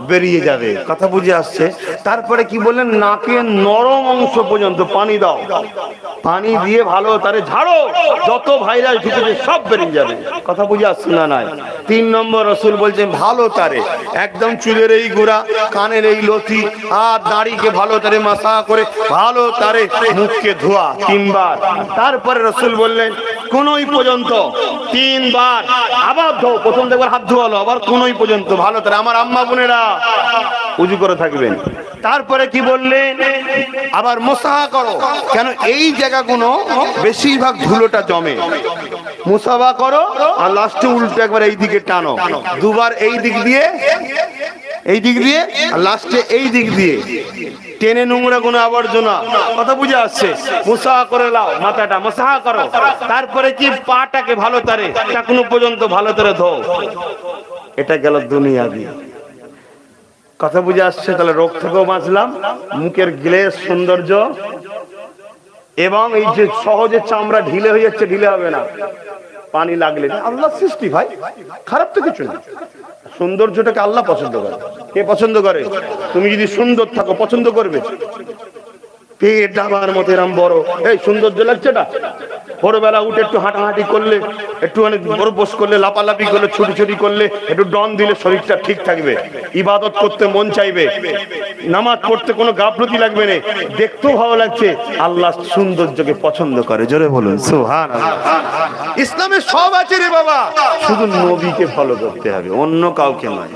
বেরিয়ে যাবে। কথা বুঝে আসছে? তারপরে কি বললেন? নাকে নরম অংশ পর্যন্ত পানি দাও, পানি দিয়ে ভালো তারে ঝাড়ো, যত ভাইরাস ঢুকেছে সব বেরিয়ে যাবে। কথা বুঝে আসছে না? নাই। 3 নম্বর রসুল বলছেন ভালো তারে একদম চুলের এই গোড়া, কানের এই লতি আর দাড়িকে ভালো তারে মাসা করে ভালো তারে মুখকে ধোয়া 3 বার। তারপরে রসুল বললেন কোনই পর্যন্ত 3 বার আবার ধো। প্রথম দেখবার হাত ধোয়ালো, আবার কোনই পর্যন্ত ভালো তারে। আমার আম্মা বোনেরা উজু করে থাকবেন। তারপরে কি বললেন? আবার মুসাহা করো, কেন এই জায়গাগুলো বেশিরভাগ ধুলোটা জমে। মুসাহা করো আর লাস্টে উল্টো একবার এই দিকে টানো, 2 বার এই দিক দিয়ে, এই দিক দিয়ে, আর লাস্টে এই দিক দিয়ে টেনে নোংরা গুলো আবর্জনা। কথা বুঝে আসছে? মুসাহা করে লাও, মাথাটা মুসাহা করো। তারপরে কি পাটাকে ভালো তারে টাকনু পর্যন্ত ভালো তারে ধো। এটা গেল দুনিয়াবি। কথা বুঝে আসছে? তাহলে রোগ থেকেও বাঁচলাম, মুখের গ্লেজ সৌন্দর্য, এবং এই যে সহজে চামড়া ঢিলে হয়ে যাচ্ছে, ঢিলে হবে না পানি লাগলে। আল্লাহ সৃষ্টি ভাই, খারাপ তো কিছু না। সৌন্দর্যটাকে আল্লাহ পছন্দ করে। কে পছন্দ করে? তুমি যদি সুন্দর থাকো পছন্দ করবে। পেট ডাবার মতো এরম বড়, এই সৌন্দর্য লাগছে না? ভোরবেলা উঠে একটু হাঁটাহাঁটি করলে, একটু অনেক বড় বস করলে, লাপালাপি করলে, ছুটি করলে, একটু ডন দিলে শরীরটা ঠিক থাকবে, ইবাদত করতে মন চাইবে, নামাজ পড়তে কোনো গাফলতি লাগবে না, দেখতেও ভালো লাগছে। আল্লাহ সৌন্দর্যকে পছন্দ করে। জোরে বলুন সুবহানাল্লাহ। ইসলামে সব আছে রে বাবা, শুধু নবীকে ফলো করতে হবে, অন্য কাউকে নয়,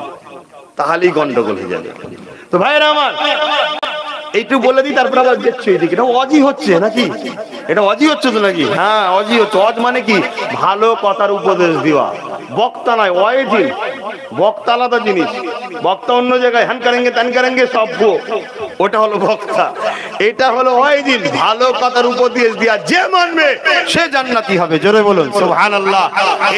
তাহলেই গন্ডগোল হয়ে যাবে। তো ভাইরা আমার, এইটু বলে দিই, তারপর আবার দেখছো এদিকে এটা অজি হচ্ছে নাকি? এটা অজি হচ্ছে তো নাকি? হ্যাঁ অজি হচ্ছে। অজ মানে কি? ভালো কথার উপদেশ দেওয়া। বক্তা নয়, ওয়াইজিল। বক্তা আলাদা জিনিস, বক্তা অন্য জায়গায় হ্যান করেঙ্গে ত্যান করেঙ্গে সব, ওটা হলো বক্তা। এটা হলো ওয়াইজিল, ভালো কথার উপদেশ দেওয়া। যে মানবে সে জান্নাতি হবে। জোরে বলুন সুবহানাল্লাহ।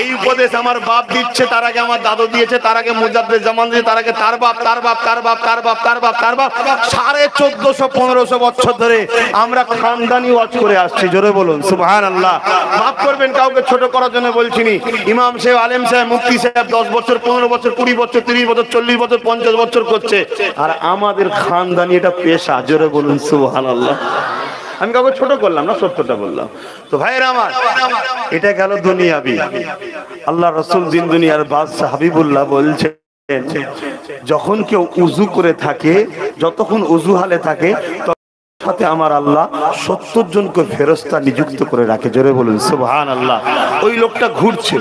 এই উপদেশ আমার বাপ দিচ্ছে, তার আগে আমার দাদু দিয়েছে, তার আগে মুজাদ্দেদ জামান দিয়েছে, তার আগে তার বাপ, তার বাপ, তার বাপ, তার বাপ, তার বাপ, তার বাপ, 1450-1500 বছর ধরে আমরা খানদানি ওয়াজ করে আসছি। জোরে বলুন সুবহানাল্লাহ। মাফ করবেন, কাউকে ছোট করার জন্য বলছিনি। ইমাম সাহেব, আলেম সাহেব, মুফতি সাহেব 10 বছর, 15 বছর, 20 বছর, 30 বছর, 40 বছর, 50 বছর করছে, আর আমাদের খানদানি এটা পেশা। জোরে বলুন সুবহানাল্লাহ। আমি কাউকে ছোট করলাম না, সত্যটা বললাম। তো ভাইরা আমার, এটা গেল দুনিয়াবি। আল্লাহ রাসূল দিন দুনিয়ার বাদশা হাবিবুল্লাহ বলছে, যখন কেউ উজু করে থাকে, যতক্ষণ উজু হালে থাকে, সাথে আমার আল্লাহ 70 জনকে ফেরেশতা নিযুক্ত করে রাখে। জোরে বলুন সুবহানাল্লাহ। ওই লোকটা ঘুরছে,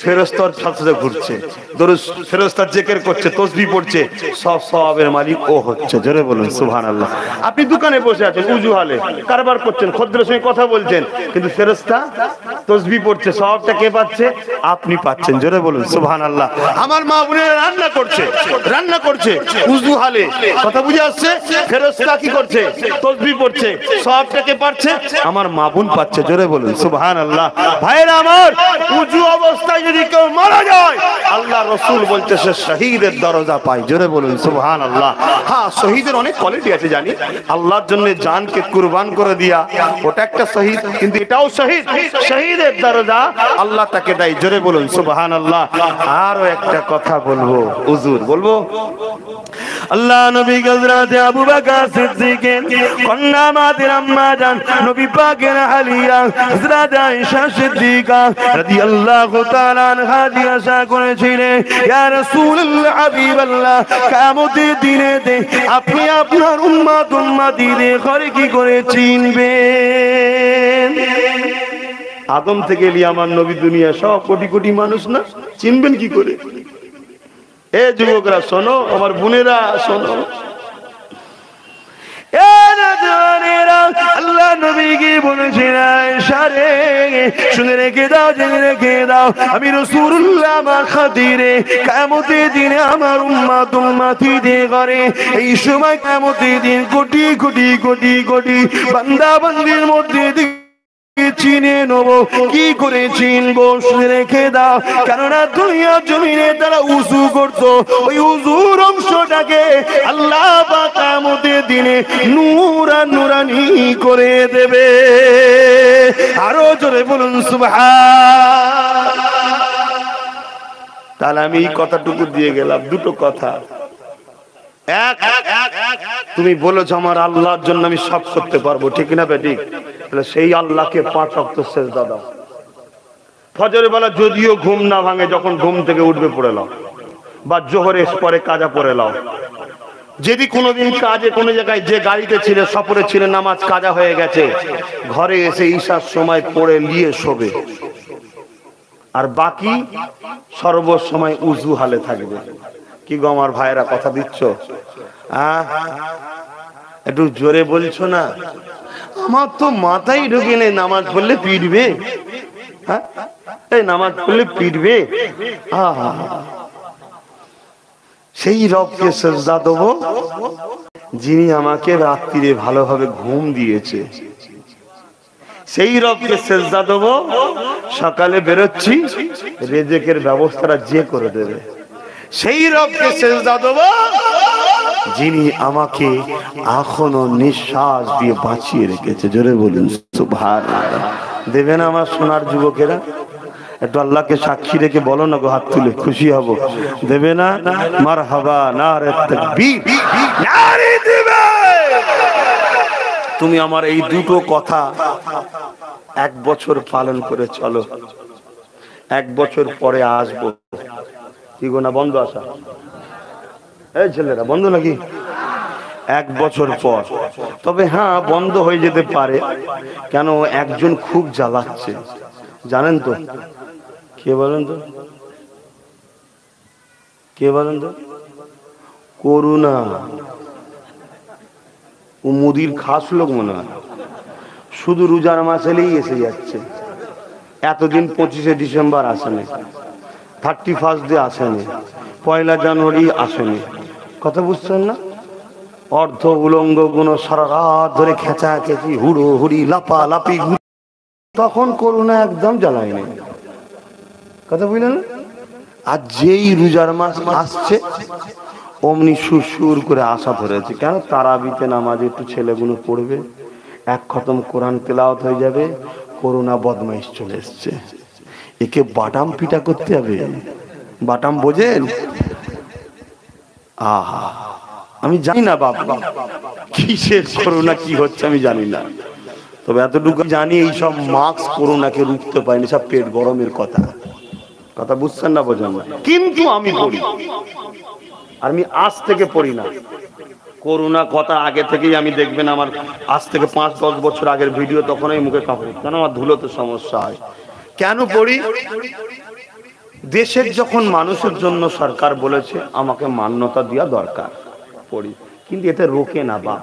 ফেরেশতার সাথে ঘুরছে, দরুদ ফেরেশতা জিকির করছে, তাসবিহ পড়ছে, সব সওয়াবের মালিক ও হচ্ছে। জোরে বলুন সুবহানাল্লাহ। আপনি দোকানে বসে আছেন, উজু হালে কারবার করছেন, খদ্দের সঙ্গে কথা বলছেন, কিন্তু ফেরেশতা তাসবিহ পড়ছে, সওয়াবটা কে পাচ্ছে? আপনি পাচ্ছেন। জোরে বলুন সুবহানাল্লাহ। আমার মা বোনেরা রান্না করছে উজু হালে, কথা বুঝে আসছে? ফেরেশতা কি করছে? তাসবিহ পড়ছে, সওয়াবটা কে পাচ্ছে? আমার মা বোন পাচ্ছে। জোরে বলুন সুবহানাল্লাহ। ভাইরা আমার, উজু অবস্থায় যদি কেউ মারা যায়, আল্লাহ রাসূল বলছে সে শহীদের দরজা পায়। জোরে বলুন সুবহানাল্লাহ। হ্যাঁ, শহীদের অনেক কোয়ালিটি আছে জানি, আল্লাহর জন্য জানকে কুরবান করে দিয়া, ওটা একটা শহীদ, কিন্তু এটাও শহীদ। শহীদের দরজা আল্লাহ তাকে দেয়। জোরে বলুন সুবহানাল্লাহ। আরো একটা কথা বলবো, হুজুর বলবো, আল্লাহ নবী হযরত আবু বকর সিদ্দিকের কন্যা মাদের আম্মা জান নবী পাকের আলিয়া হযরত আয়েশা সিদ্দিকা রাদিয়াল্লাহু তাআলা আনহা জিজ্ঞাসা করেছে, বলেছিলেন, ইয়া রাসূলুল্লাহ হাবিবাল্লাহ, কিয়ামতের দিনে আপনি আপনার উম্মতদের ঘরে কি করে চিনবেন? আদম থেকে এলি আমার নবী, দুনিয়া সব কোটি কোটি মানুষ না, চিনবেন কি করে? এ যুবকরা শোনো, আমার বোনেরা শোনো, আল্লাহ নবীকে বলেছিলেন, সারে শুনে রেখে দাও, জেনে রেখে দাও, আমি রাসূলুল্লাহ আমার খাতিরে কিয়ামতের দিনে আমার উম্মতদের ঘরে, এই সময় কিয়ামতের দিন কোটি কোটি কোটি কোটি বান্দা বান্দির মধ্যে চিনে নেব। কি করে চিনবো? শুনে রেখে দাও, কেননা দুনিয়ার জমিনে তারা উযু করতো, ওই উযুর অংশটাকে আল্লাহ পাক কিয়ামতের দিনে নূর আর নূরানি করে দেবে। আরো জোরে বলুন সুবহান। তাহলে আমি এই কথাটুকু দিয়ে গেলাম, দুটো কথা। এক, তুমি বলেছো আমার আল্লাহর জন্য আমি সব করতে পারবো, ঠিক না বেঠিক? তাহলে সেই আল্লাহকে 5 ওয়াক্ত সিজদা দাও। ফজরের বেলা যদিও ঘুম না ভাঙে, যখন ঘুম থেকে উঠবে পড়ে নাও, বা জোহরের পরে কাজা পড়ে নাও। যদি কোনোদিন কাজে কোনো জায়গায়, যে গাড়িতে ছিলে, সফরে ছিলে, নামাজ কাজা হয়ে গেছে, ঘরে এসে ঈশার সময় পড়ে নিয়ে শোবে, আর বাকি সর্বসময় উযু হালে থাকবে। কি গো আমার ভাইরা, কথা দিচ্ছ? একটু জোরে বলছো না? আমার তো মাথায় ঢুকে নেই, নামাজ পড়লে পিটবে। হ্যাঁ, এই নামাজ পড়লে পিটবে। সেই রবকে সিজদা দেবো যিনি আমাকে রাত্রিরে ভালোভাবে ঘুম দিয়েছে। সেই রবকে সিজদা দেবো, সকালে বেরোচ্ছি রেজেকের ব্যবস্থাটা যে করে দেবে। সেই রবকে সিজদা দেবো যিনি আমাকে এখনো নিঃশ্বাস দিয়ে বাঁচিয়ে রেখেছে। জোরে বলুন সুবহানাল্লাহ। দেবে না আমার সোনার যুবকেরা? একটু আল্লাহকে সাক্ষী রেখে বলো না গো, হাত তুলে, খুশি হব। দেবে না? মারহাবা, নারে তাকবীর, নারে দিবে। তুমি আমার এই দুটো কথা 1 বছর পালন করে চলো, 1 বছর পরে আসবো। কি গো, না বন্ধ আসা? এই ছেলেরা বন্ধ নাকি? 1 বছর পর। তবে হ্যাঁ, বন্ধ হয়ে যেতে পারে। কেন? একজন খুব জ্বালাচ্ছে, জানেন তো? কে বলেন তো? কে বলেন তো? করুণা। ও মুদির খাস লোক মনে হয়, শুধু রোজার মাস এলেই এসে যাচ্ছে। এতদিন 25শে ডিসেম্বর আসেনি, 31 ডে আসেনি, 1 জানুয়ারি আসেনি। কথা বুঝছেন না? অর্ধ উলঙ্গ গুণ সারা রাত ধরে খেঁচা খেঁচি, হুড়ো হুড়ি, লাপা লাপি, তখন করুণা একদম জ্বালায়নি। কথা বুঝলেন? আর যেই রোজার মাস আসছে অমনি সুর করে আশা ধরেছে। কেন? তারাবিতে নামাজে একটু ছেলেগুলো পড়বে, 1 খতম কোরআন তেলাওয়াত হয়ে যাবে, করুণা বদমাইশ চলে এসছে, একে বাটাম পিটা করতে হবে। বাটাম বোঝেন? আহা, আমি জানি না বাবা কিসের করোনা কি হচ্ছে, আমি জানি না। তবে এতটুকু জানি, এই সব মাস্ক করোনাকে রুখতে পারেনি, সব পেট গরমের কথা। কথা বুঝছেন না? বোঝেন না? কিন্তু আমি পড়ি, আর আমি আজ থেকে পড়ি না। করোনা কথা আগে থেকেই আমি, দেখবেন আমার আজ থেকে 5-10 বছর আগের ভিডিও, তখন আমি মুখে কাপড়, কেন? আমার ধুলোতে সমস্যা হয়। কেন পড়ি? দেশের যখন মানুষের জন্য সরকার বলেছে আমাকে মান্যতা দেওয়া দরকার, পড়ি। কিন্তু এতে রোকে না বা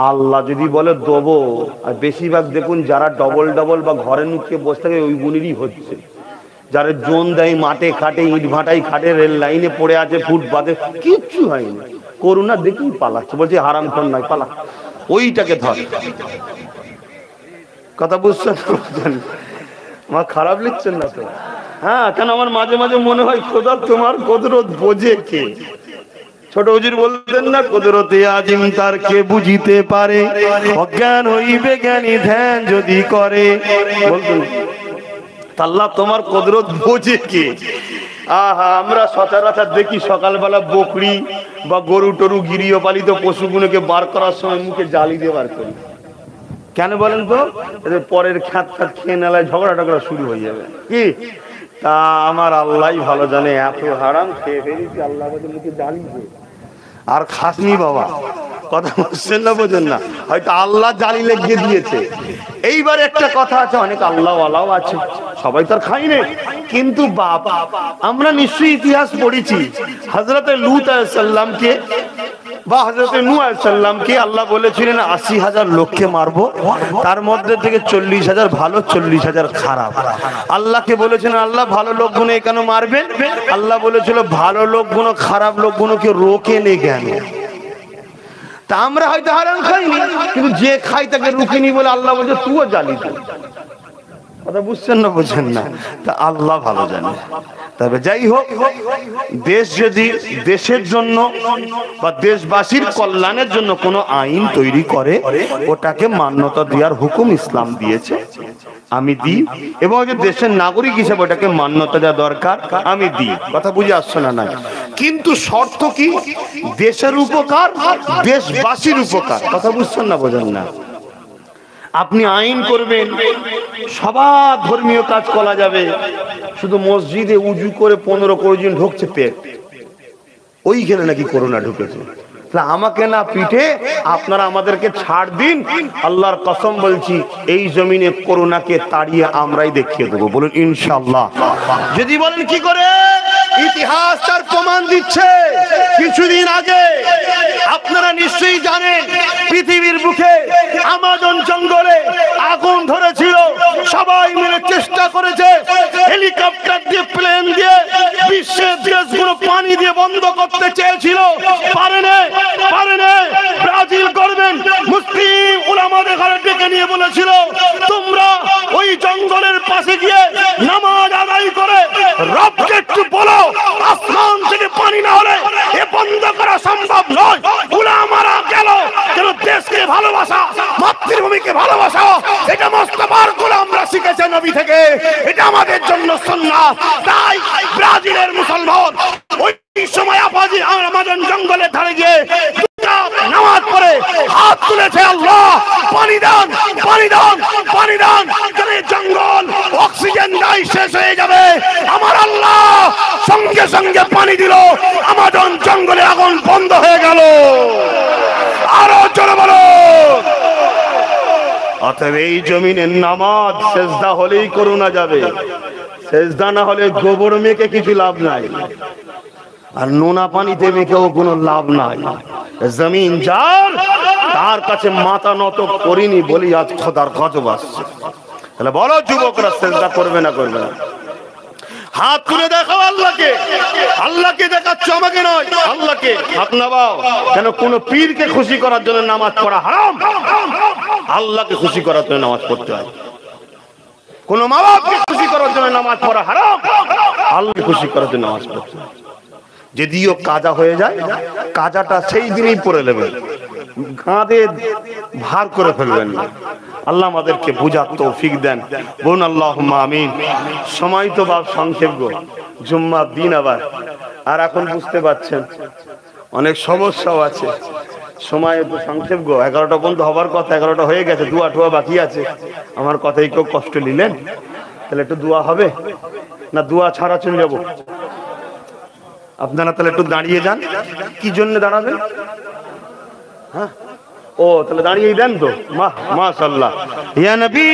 আল্লাহ যদি বলে দেবো। আর বেশিরভাগ দেখুন যারা ডবল বা ঘরে নুকিয়ে বসে থাকে, ওই গুণেরই হচ্ছে। যারা জোন দেয় মাঠে খাটে, ইট ভাটাই খাটে, রেল লাইনে পড়ে আছে, ফুটপাতে, কিচ্ছু হয়নি। করোনা দেখেই পালাচ্ছে, বলছে হারাম খোর নাই, পালা, ওইটাকে ধর। কথা বুঝছেন? আমার খারাপ লিখছেন না তো? হ্যাঁ, কেন আমার মাঝে মাঝে মনে হয়, খোদা তোমার কুদরত বোঝে কে? ছোট হুজুর বলতেন না, কুদরতে আজিম তার কে বুঝিতে পারে, অজ্ঞান হইবে জ্ঞানী ধ্যান যদি করে। বলতেন আল্লাহ তোমার কুদরত বোঝে কে? আহা, আমরা সচরাচর দেখি সকালবেলা বকরি বা গরু টরু, গৃহপালিত পশুগুলোকে বার করার সময় মুখে জালি দিয়ে বার করি। কেন বলেন তো? পরের খ্যাত খেয়ে নেলায় ঝগড়া টগড়া শুরু হয়ে যাবে। কি তা আমার আল্লাহই ভালো জানে, এত হারাম খেয়ে ফেলেছি আল্লাহ মুখে জ্বালিয়ে আর খাসনি বাবা। কথা বুঝছেন না, বোঝেন না? হয়তো আল্লাহ জালি লেগে দিয়েছে। এইবার একটা কথা আছে, অনেক আল্লাহওয়ালাও আছে, সবাই তো আর খাইনি। কিন্তু বাবা, আমরা নিশ্চয়ই ইতিহাস পড়েছি, হযরতে লূত আলাইহিস সালামকে বা হযরতে নূহ আলাইহিস সালামকে আল্লাহ বলেছিলেন ৮০,০০০ লোককে মারবো, তার মধ্যে থেকে ৪০,০০০ ভালো, ৪০,০০০ খারাপ। আল্লাহকে বলেছেন আল্লাহ ভালো লোকগুলো কেন মারবেন? আল্লাহ বলেছিল ভালো লোকগুলো খারাপ লোকগুলোকে রোকে নে জ্ঞান। তা আমরা হয়তো হারাম খাইনি, কিন্তু যে খাই তাকে রুখিনি বলে আল্লাহ বলছে তুইও জ্বালি। কথা বুঝছেন না, বোঝেন না? তা আল্লাহ ভালো জানে। তবে যাই হোক, দেশ যদি দেশের জন্য বা দেশবাসীর কল্যাণের জন্য কোনো আইন তৈরি করে, ওটাকে মান্যতা দেওয়ার হুকুম ইসলাম দিয়েছে, আমি দিই। এবং দেশের নাগরিক হিসেবে ওটাকে মান্যতা দেওয়া দরকার, আমি দিই। কথা বুঝে আসছে না? নাই, কিন্তু শর্ত কি? দেশের উপকার, দেশবাসীর উপকার। কথা বুঝছেন না, বোঝেন না? আপনি আইন করবেন সবার ধর্মীয় কাজ করা যাবে, শুধু মসজিদে উজু করে 15-20 জন ঢুকছে পেট, ওইখানে নাকি করোনা ঢুকেছে। আমাকে না পিঠে আপনারা আমাদেরকে ছাড় দিন, আল্লাহর কসম বলছি এই জমিনে করোনাকে তাড়িয়ে আমরাই দেখিয়ে দেবো। বলুন ইনশাআল্লাহ। যদি বলেন কি করে, ইতিহাস তার প্রমাণ দিচ্ছে। কিছুদিন আগে আপনারা নিশ্চয়ই জানেন, পৃথিবীর বুকে আমাজন জঙ্গলে আগুন ধরেছিল, সবাই মিলে চেষ্টা করেছে, হেলিকপ্টার দিয়ে, প্লেন দিয়ে, বিশ্বের দেশগুলো পানি দিয়ে বন্ধ করতে চেয়েছিল, পারেনি। ব্রাজিল গভর্নমেন্ট মুসলিম উলামাদের ঘরে ডেকে নিয়ে বলেছিল তোমরা ওই জঙ্গলের পাশে গিয়ে নামাজ আদায় করে রবকে একটু বলো আসমান থেকে পানি না হলে এ বন্ধ করা সম্ভব নয়। উলামারা গেল, কেন দেশকে ভালোবাসা, মাতৃভূমিকে ভালোবাসা, এটা মোস্তফার গোলামরা শিখেছে নবী থেকে, এটা আমাদের জন্য সুন্নাত। তাই ব্রাজিলের মুসলমান ওই সময় আমাজন জঙ্গলের ধারে গিয়ে নামাজ পড়ে হাত তুলেছে, আল্লাহ পানি দান, পানি দান, পানি দান, জঙ্গল অক্সিজেন নাই, শেষ হয়ে যাবে। আমার আল্লাহ সঙ্গে সঙ্গে পানি দিল, আমাজন জঙ্গলে আগুন বন্ধ হয়ে গেল। আরো জোরে বলো। অতএব এই জমিনের নামাজ সেজদা হলেই করোনা যাবে, সেজদা না হলে গোবর মেখে কিছু লাভ নাই, আর নোনা পানিতে মেখেও কোনো লাভ নাই। জমিন যার, তার কাছে মাথা নত করিনি বলি আজ খোদার গজব আসছে। তাহলে বলো যুবকরা, সেজদা করবে না করবে না? হাত তুলে দেখাও আল্লাহকে, আল্লাহকে দেখাচ্ছ, আমাকে নয়, আল্লাহকে। হাত নামাও। কেন কোন পীরকে খুশি করার জন্য নামাজ পড়া হারাম? আল্লাহকে খুশি করার জন্য নামাজ পড়তে হয়। কোন মা বাপকে খুশি করার জন্য নামাজ পড়া হারাম, আল্লাহকে খুশি করার জন্য নামাজ পড়তে হয়। যদিও কাজা হয়ে যায়, কাজাটা সেই দিনই পড়ে নেবেন, কাঁধে ভার করে ফেলবেন না। আল্লাহ আমাদেরকে বুঝার তৌফিক দেন, বলুন আল্লাহুম্মা আমিন। সময় তো বাপ সংক্ষেপ গো, জুম্মার দিন আবার, আর এখন বুঝতে পারছেন অনেক সমস্যাও আছে, সময় তো সংক্ষেপ গো। 11টা পর্যন্ত হবার কথা, 11টা হয়ে গেছে, দোয়া টোয়া বাকি আছে। আমার কথাই কেউ কষ্ট নিলেন? তাহলে একটু দোয়া হবে না, দোয়া ছাড়া চলে যাবো? আপনারা তাহলে একটু দাঁড়িয়ে যান। কি জন্য দাঁড়াবেন? হ্যাঁ, ও তাহলে দাঁড়িয়েই দেন তো। মাশাআল্লাহ। ইয়া নবী